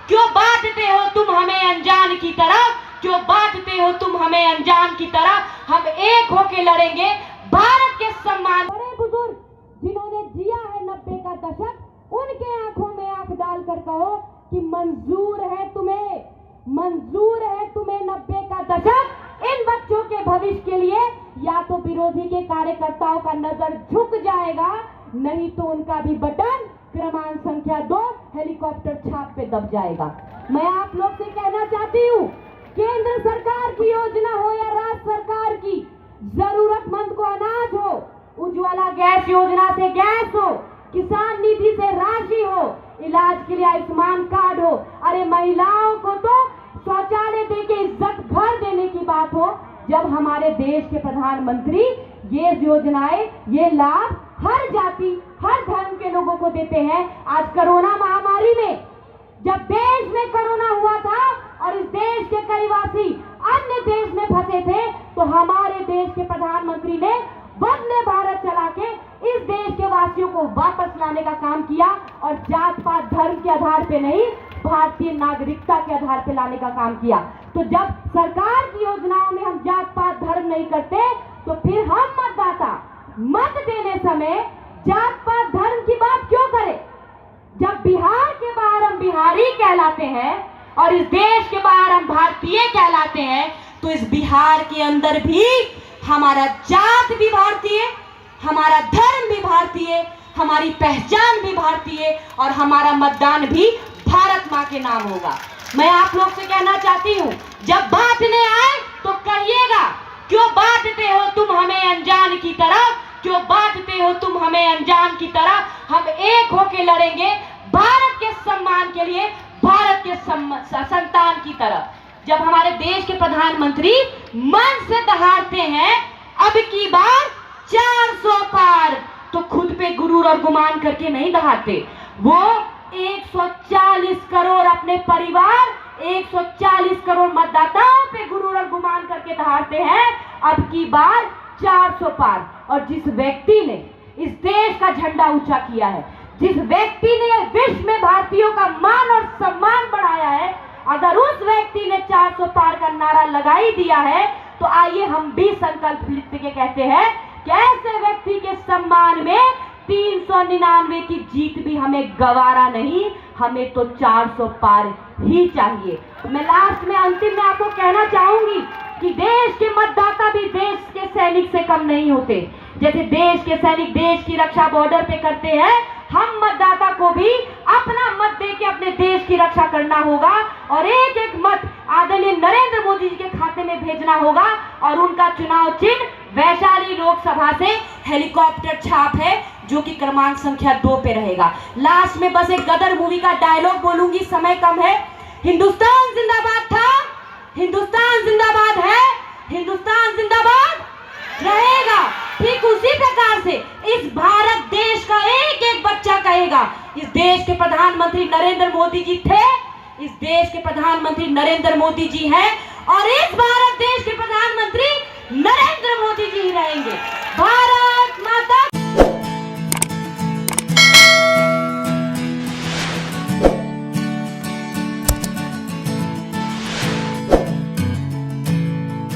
क्यों बांटते हो तुम हमें अनजान की तरह, क्यों बांटते हो तुम हमें अनजान की तरह। हम एक होके लड़ेंगे भारत के सम्मान। बड़े बुजुर्ग जिन्होंने जिया है 90 का दशक, उनके आंखों में आंख डालकर कहो कि मंजूर है तुम्हें, मंजूर है तुम्हें 90 का दशक। इन बच्चों के भविष्य के लिए या तो विरोधी के कार्यकर्ताओं का नजर झुक जाएगा, नहीं तो उनका भी बटन क्रमांक संख्या 2 हेलीकॉप्टर छाप पे दब जाएगा। मैं आप लोग से कहना चाहती हूँ, केंद्र सरकार की योजना हो या राज्य सरकार की, जरूरतमंद को अनाज हो, उज्ज्वला गैस योजना से गैस हो, किसान निधि से राशि हो, इलाज के लिए आयुष्मान कार्ड हो, अरे महिलाओं को तो शौचालय देके इज्जत घर देने की बात हो, जब हमारे देश के प्रधानमंत्री ये योजनाएं, ये लाभ हर जाति हर धर्म के लोगों को देते हैं। आज कोरोना महामारी में जब देश में कोरोना हुआ था और इस देश के कई वासी अन्य देश में फंसे थे, तो हमारे देश के प्रधानमंत्री ने वंदे भारत चला के इस देश के वासियों को वापस लाने का काम किया और जात पात धर्म के आधार पे नहीं, भारतीय नागरिकता के आधार पे लाने का काम किया। तो जब सरकार की योजनाओं में हम जात पात धर्म नहीं करते, तो फिर हम मतदाता मत देने समय जात पात धर्म की बात क्यों करें। जब बिहार के बाहर हम बिहारी कहलाते हैं और इस देश के बाहर हम भारतीय कहलाते हैं, तो इस बिहार के अंदर भी हमारा जात भी भारतीय, हमारा धर्म भी भारतीय, हमारी पहचान भी भारतीय और हमारा मतदान भी भारत माँ के नाम होगा। मैं आप लोग से कहना चाहती हूँ, जब बांटने आए तो कहिएगा, क्यों बांटते हो तुम हमें अनजान की तरह, क्यों बांटते हो तुम हमें अनजान की तरह। हम एक होके लड़ेंगे भारत के सम्मान के लिए, भारत के संतान की तरह। जब हमारे देश के प्रधानमंत्री मन से दहाड़ते हैं अब की बार 400 पार, तो खुद पे गुरूर और गुमान करके नहीं दहाड़ते, वो 140 करोड़ अपने परिवार, 140 करोड़ मतदाताओं पे गुरूर और गुमान करके दहाड़ते हैं अब की बार 400 पार। और जिस व्यक्ति ने इस देश का झंडा ऊंचा किया है, जिस व्यक्ति ने विश्व में भारतीयों का मान और सम्मान बढ़ाया है, अगर उस व्यक्ति ने 400 पार का नारा लगा ही दिया है, तो आइए हम भी संकल्प लिख के कहते हैं कि ऐसे व्यक्ति के सम्मान में 399 की जीत भी हमें गवारा नहीं, हमें तो 400 पार ही चाहिए। मैं लास्ट में अंतिम में आपको कहना चाहूंगी कि देश के मतदाता भी देश के सैनिक से कम नहीं होते। जैसे देश के सैनिक देश की रक्षा बॉर्डर पे करते हैं, हम मतदाता को भी अपना मत देके अपने देश की रक्षा करना होगा और एक एक मत आदरणीय नरेंद्र मोदी जी के खाते में भेजना होगा। और उनका चुनाव चिन्ह वैशाली लोकसभा से हेलीकॉप्टर छाप है, जो कि क्रमांक संख्या 2 पे रहेगा। लास्ट में बस एक गदर मूवी का डायलॉग बोलूंगी, समय कम है। हिंदुस्तान जिंदाबाद था, हिंदुस्तान जिंदाबाद है, हिंदुस्तान जिंदाबाद रहेगा। ठीक उसी प्रकार से इस भारत देश का एक एक बच्चा कहेगा, इस देश के प्रधानमंत्री नरेंद्र मोदी जी थे, इस देश के प्रधानमंत्री नरेंद्र मोदी जी हैं और इस भारत देश के प्रधानमंत्री नरेंद्र मोदी जी ही रहेंगे।